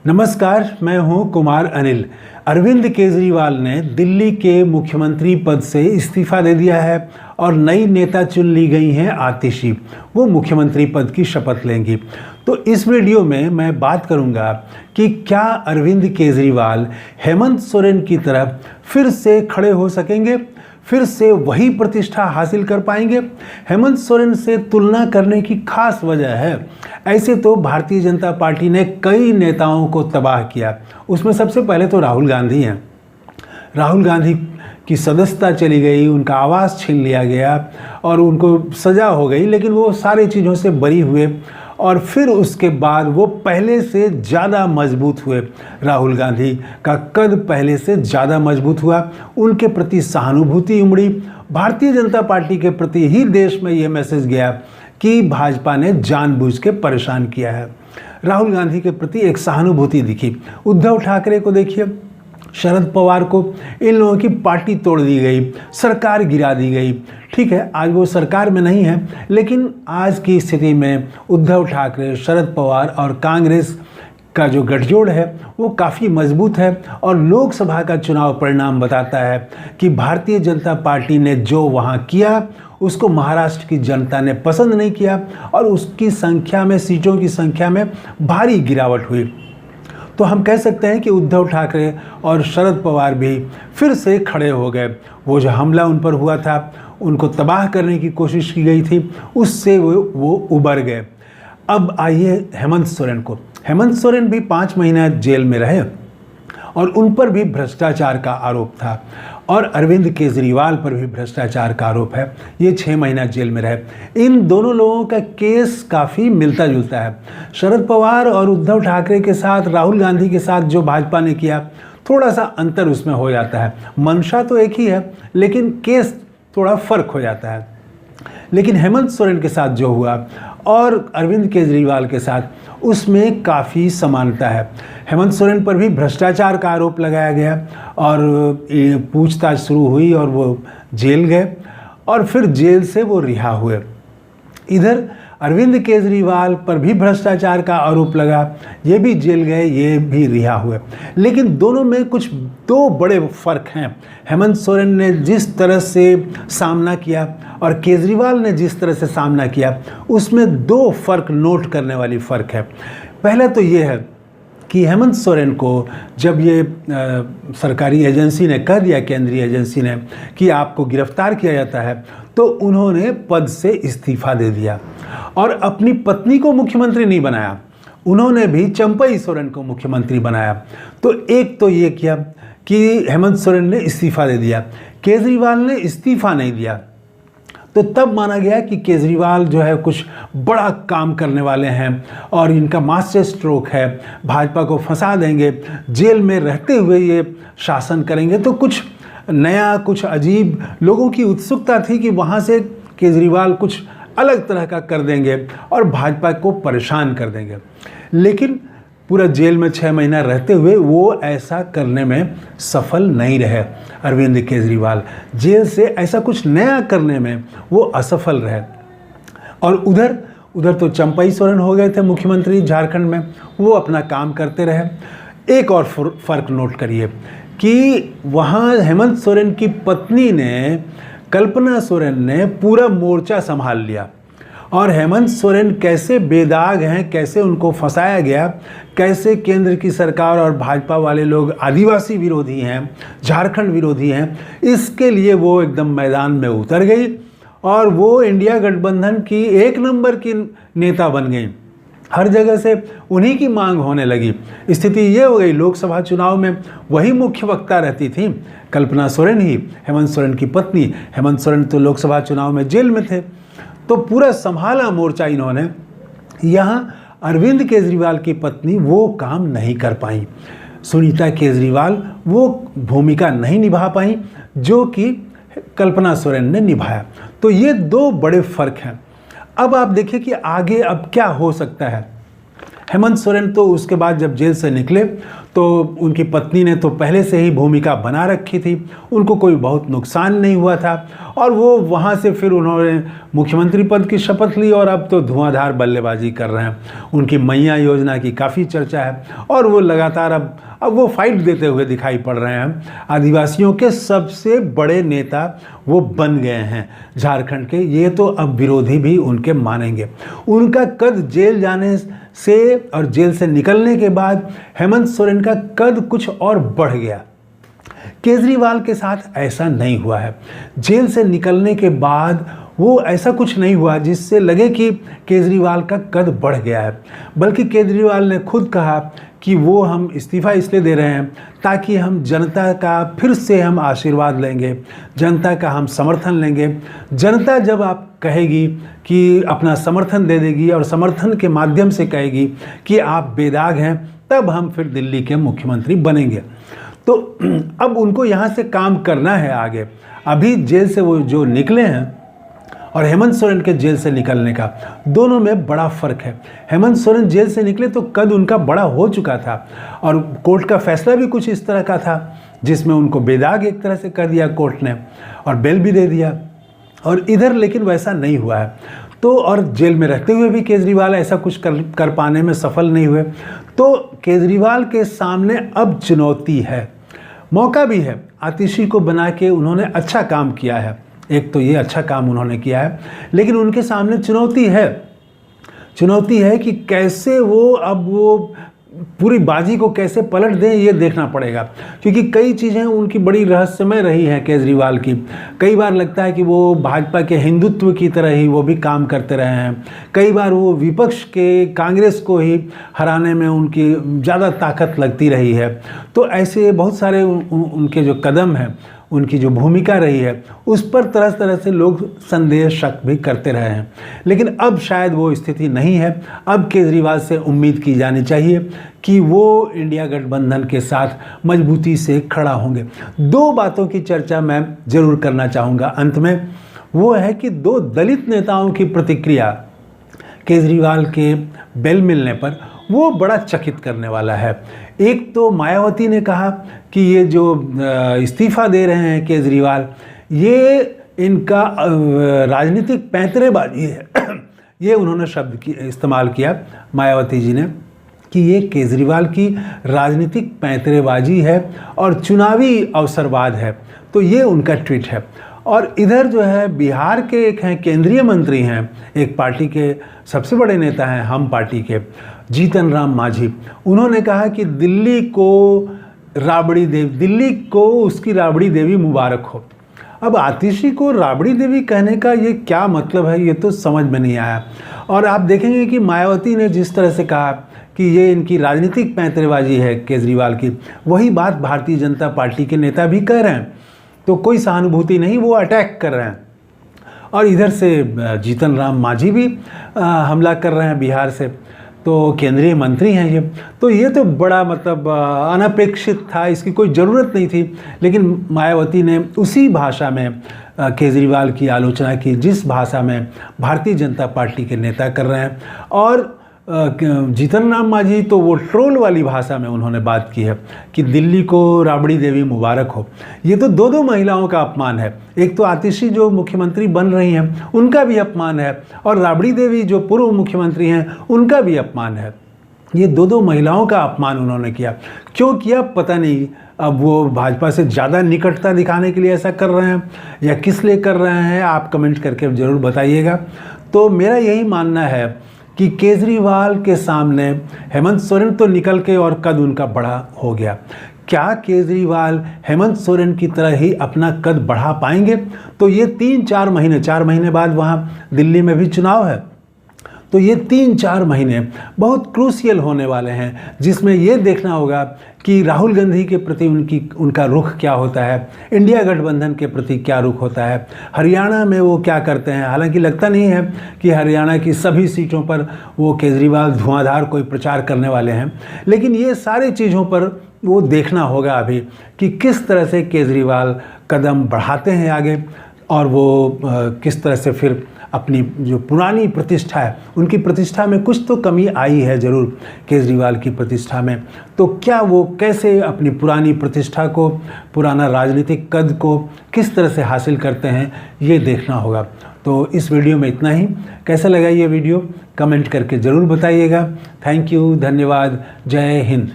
नमस्कार, मैं हूं कुमार अनिल। अरविंद केजरीवाल ने दिल्ली के मुख्यमंत्री पद से इस्तीफा दे दिया है और नई नेता चुन ली गई हैं आतिशी। वो मुख्यमंत्री पद की शपथ लेंगी। तो इस वीडियो में मैं बात करूंगा कि क्या अरविंद केजरीवाल हेमंत सोरेन की तरफ फिर से खड़े हो सकेंगे, फिर से वही प्रतिष्ठा हासिल कर पाएंगे। हेमंत सोरेन से तुलना करने की खास वजह है, ऐसे तो भारतीय जनता पार्टी ने कई नेताओं को तबाह किया। उसमें सबसे पहले तो राहुल गांधी हैं। राहुल गांधी की सदस्यता चली गई, उनका आवास छीन लिया गया और उनको सज़ा हो गई, लेकिन वो सारी चीज़ों से बरी हुए और फिर उसके बाद वो पहले से ज़्यादा मजबूत हुए। राहुल गांधी का कद पहले से ज़्यादा मजबूत हुआ, उनके प्रति सहानुभूति उमड़ी। भारतीय जनता पार्टी के प्रति ही देश में ये मैसेज गया कि भाजपा ने जानबूझ के परेशान किया है। राहुल गांधी के प्रति एक सहानुभूति दिखी। उद्धव ठाकरे को देखिए, शरद पवार को, इन लोगों की पार्टी तोड़ दी गई, सरकार गिरा दी गई। ठीक है, आज वो सरकार में नहीं है, लेकिन आज की स्थिति में उद्धव ठाकरे, शरद पवार और कांग्रेस का जो गठजोड़ है वो काफ़ी मजबूत है। और लोकसभा का चुनाव परिणाम बताता है कि भारतीय जनता पार्टी ने जो वहाँ किया उसको महाराष्ट्र की जनता ने पसंद नहीं किया और उसकी संख्या में, सीटों की संख्या में भारी गिरावट हुई। तो हम कह सकते हैं कि उद्धव ठाकरे और शरद पवार भी फिर से खड़े हो गए। वो जो हमला उन पर हुआ था, उनको तबाह करने की कोशिश की गई थी, उससे वो उबर गए। अब आइए हेमंत सोरेन को। हेमंत सोरेन भी 5 महीना जेल में रहे और उन पर भी भ्रष्टाचार का आरोप था और अरविंद केजरीवाल पर भी भ्रष्टाचार का आरोप है। ये 6 महीना जेल में रहे। इन दोनों लोगों का केस काफ़ी मिलता जुलता है। शरद पवार और उद्धव ठाकरे के साथ, राहुल गांधी के साथ जो भाजपा ने किया, थोड़ा सा अंतर उसमें हो जाता है। मंशा तो एक ही है, लेकिन केस थोड़ा फर्क हो जाता है। लेकिन हेमंत सोरेन के साथ जो हुआ और अरविंद केजरीवाल के साथ, उसमें काफ़ी समानता है। हेमंत सोरेन पर भी भ्रष्टाचार का आरोप लगाया गया और पूछताछ शुरू हुई और वो जेल गए और फिर जेल से वो रिहा हुए। इधर अरविंद केजरीवाल पर भी भ्रष्टाचार का आरोप लगा, ये भी जेल गए, ये भी रिहा हुए। लेकिन दोनों में कुछ 2 बड़े फ़र्क हैं। हेमंत सोरेन ने जिस तरह से सामना किया और केजरीवाल ने जिस तरह से सामना किया, उसमें 2 फ़र्क नोट करने वाली फ़र्क है। पहला तो ये है कि हेमंत सोरेन को जब ये सरकारी एजेंसी ने कह दिया, केंद्रीय एजेंसी ने, कि आपको गिरफ्तार किया जाता है, तो उन्होंने पद से इस्तीफा दे दिया और अपनी पत्नी को मुख्यमंत्री नहीं बनाया, उन्होंने भी चंपई सोरेन को मुख्यमंत्री बनाया। तो एक तो ये किया कि हेमंत सोरेन ने इस्तीफा दे दिया, केजरीवाल ने इस्तीफा नहीं दिया। तो तब माना गया कि केजरीवाल जो है कुछ बड़ा काम करने वाले हैं और इनका मास्टर स्ट्रोक है, भाजपा को फंसा देंगे, जेल में रहते हुए ये शासन करेंगे। तो कुछ नया, कुछ अजीब, लोगों की उत्सुकता थी कि वहाँ से केजरीवाल कुछ अलग तरह का कर देंगे और भाजपा को परेशान कर देंगे। लेकिन पूरा जेल में 6 महीना रहते हुए वो ऐसा करने में सफल नहीं रहे। अरविंद केजरीवाल जेल से ऐसा कुछ नया करने में वो असफल रहे। और उधर तो चंपई सोरेन हो गए थे मुख्यमंत्री झारखंड में, वो अपना काम करते रहे। एक और फ़र्क नोट करिए कि वहाँ हेमंत सोरेन की पत्नी ने, कल्पना सोरेन ने, पूरा मोर्चा संभाल लिया। और हेमंत सोरेन कैसे बेदाग हैं, कैसे उनको फंसाया गया, कैसे केंद्र की सरकार और भाजपा वाले लोग आदिवासी विरोधी हैं, झारखंड विरोधी हैं, इसके लिए वो एकदम मैदान में उतर गई और वो इंडिया गठबंधन की 1 नंबर की नेता बन गई। हर जगह से उन्हीं की मांग होने लगी। स्थिति ये हो गई, लोकसभा चुनाव में वही मुख्य वक्ता रहती थी, कल्पना सोरेन ही, हेमंत सोरेन की पत्नी। हेमंत सोरेन तो लोकसभा चुनाव में जेल में थे। तो पूरा संभाला मोर्चा इन्होंने। यहाँ अरविंद केजरीवाल की पत्नी वो काम नहीं कर पाई, सुनीता केजरीवाल वो भूमिका नहीं निभा पाई जो कि कल्पना सोरेन ने निभाया। तो ये 2 बड़े फ़र्क हैं। अब आप देखिए कि आगे अब क्या हो सकता है। हेमंत सोरेन तो उसके बाद जब जेल से निकले तो उनकी पत्नी ने तो पहले से ही भूमिका बना रखी थी, उनको कोई बहुत नुकसान नहीं हुआ था और वो वहाँ से फिर उन्होंने मुख्यमंत्री पद की शपथ ली और अब तो धुआंधार बल्लेबाजी कर रहे हैं। उनकी मैया योजना की काफ़ी चर्चा है और वो लगातार अब वो फाइट देते हुए दिखाई पड़ रहे हैं। आदिवासियों के सबसे बड़े नेता वो बन गए हैं झारखंड के, ये तो अब विरोधी भी उनके मानेंगे। उनका कद जेल जाने से और जेल से निकलने के बाद हेमंत सोरेन का कद कुछ और बढ़ गया। केजरीवाल के साथ ऐसा नहीं हुआ है। जेल से निकलने के बाद वो ऐसा कुछ नहीं हुआ जिससे लगे कि केजरीवाल का कद बढ़ गया है, बल्कि केजरीवाल ने खुद कहा कि वो हम इस्तीफ़ा इसलिए दे रहे हैं ताकि हम जनता का फिर से हम आशीर्वाद लेंगे, जनता का हम समर्थन लेंगे। जनता जब आप कहेगी कि अपना समर्थन दे देगी और समर्थन के माध्यम से कहेगी कि आप बेदाग हैं, तब हम फिर दिल्ली के मुख्यमंत्री बनेंगे। तो अब उनको यहाँ से काम करना है आगे। अभी जेल से वो जो निकले हैं और हेमंत सोरेन के जेल से निकलने का, दोनों में बड़ा फ़र्क है। हेमंत सोरेन जेल से निकले तो कद उनका बड़ा हो चुका था और कोर्ट का फैसला भी कुछ इस तरह का था जिसमें उनको बेदाग एक तरह से कर दिया कोर्ट ने और बेल भी दे दिया। और इधर लेकिन वैसा नहीं हुआ है। तो और जेल में रहते हुए भी केजरीवाल ऐसा कुछ कर पाने में सफल नहीं हुए। तो केजरीवाल के सामने अब चुनौती है, मौका भी है। आतिशी को बना के उन्होंने अच्छा काम किया है, एक तो ये अच्छा काम उन्होंने किया है, लेकिन उनके सामने चुनौती है कि कैसे वो अब वो पूरी बाजी को कैसे पलट दें, ये देखना पड़ेगा। क्योंकि कई चीज़ें उनकी बड़ी रहस्यमय रही हैं केजरीवाल की। कई बार लगता है कि वो भाजपा के हिंदुत्व की तरह ही वो भी काम करते रहे हैं। कई बार वो विपक्ष के कांग्रेस को ही हराने में उनकी ज़्यादा ताकत लगती रही है। तो ऐसे बहुत सारे उनके जो कदम हैं, उनकी जो भूमिका रही है, उस पर तरह तरह से लोग संदेह शक भी करते रहे हैं। लेकिन अब शायद वो स्थिति नहीं है। अब केजरीवाल से उम्मीद की जानी चाहिए कि वो इंडिया गठबंधन के साथ मजबूती से खड़ा होंगे। दो बातों की चर्चा मैं ज़रूर करना चाहूँगा अंत में, वो है कि दो दलित नेताओं की प्रतिक्रिया केजरीवाल के बेल मिलने पर वो बड़ा चकित करने वाला है। एक तो मायावती ने कहा कि ये जो इस्तीफ़ा दे रहे हैं केजरीवाल, ये इनका राजनीतिक पैंतरेबाजी है। ये उन्होंने शब्द इस्तेमाल किया मायावती जी ने कि ये केजरीवाल की राजनीतिक पैंतरेबाजी है और चुनावी अवसरवाद है। तो ये उनका ट्वीट है। और इधर जो है बिहार के एक हैं केंद्रीय मंत्री हैं, एक पार्टी के सबसे बड़े नेता हैं हम पार्टी के, जीतन राम मांझी। उन्होंने कहा कि दिल्ली को उसकी राबड़ी देवी मुबारक हो। अब आतिशी को राबड़ी देवी कहने का ये क्या मतलब है, ये तो समझ में नहीं आया। और आप देखेंगे कि मायावती ने जिस तरह से कहा कि ये इनकी राजनीतिक पैंतरेबाजी है केजरीवाल की, वही बात भारतीय जनता पार्टी के नेता भी कह रहे हैं। तो कोई सहानुभूति नहीं, वो अटैक कर रहे हैं। और इधर से जीतन राम मांझी भी हमला कर रहे हैं बिहार से। तो केंद्रीय मंत्री हैं ये, तो ये तो बड़ा मतलब अनपेक्षित था, इसकी कोई ज़रूरत नहीं थी। लेकिन मायावती ने उसी भाषा में केजरीवाल की आलोचना की जिस भाषा में भारतीय जनता पार्टी के नेता कर रहे हैं। और जीतन राम मांझी तो वो ट्रोल वाली भाषा में उन्होंने बात की है कि दिल्ली को राबड़ी देवी मुबारक हो। ये तो दो महिलाओं का अपमान है। एक तो आतिशी जो मुख्यमंत्री बन रही हैं उनका भी अपमान है, और राबड़ी देवी जो पूर्व मुख्यमंत्री हैं उनका भी अपमान है। ये दो महिलाओं का अपमान उन्होंने किया। क्यों किया पता नहीं। अब वो भाजपा से ज़्यादा निकटता दिखाने के लिए ऐसा कर रहे हैं या किस लिए कर रहे हैं, आप कमेंट करके ज़रूर बताइएगा। तो मेरा यही मानना है कि केजरीवाल के सामने हेमंत सोरेन तो निकल के और कद उनका बड़ा हो गया। क्या केजरीवाल हेमंत सोरेन की तरह ही अपना कद बढ़ा पाएंगे? तो ये 4 महीने बाद वहाँ दिल्ली में भी चुनाव है। तो ये 3-4 महीने बहुत क्रूशियल होने वाले हैं, जिसमें ये देखना होगा कि राहुल गांधी के प्रति उनका रुख क्या होता है, इंडिया गठबंधन के प्रति क्या रुख होता है, हरियाणा में वो क्या करते हैं। हालांकि लगता नहीं है कि हरियाणा की सभी सीटों पर वो केजरीवाल धुआंधार कोई प्रचार करने वाले हैं, लेकिन ये सारी चीज़ों पर वो देखना होगा अभी कि किस तरह से केजरीवाल कदम बढ़ाते हैं आगे, और वो किस तरह से फिर अपनी जो पुरानी प्रतिष्ठा है, उनकी प्रतिष्ठा में कुछ तो कमी आई है ज़रूर केजरीवाल की प्रतिष्ठा में। तो क्या वो कैसे अपनी पुरानी प्रतिष्ठा को, पुराना राजनीतिक कद को किस तरह से हासिल करते हैं, ये देखना होगा। तो इस वीडियो में इतना ही। कैसा लगा ये वीडियो कमेंट करके ज़रूर बताइएगा। थैंक यू, धन्यवाद, जय हिंद।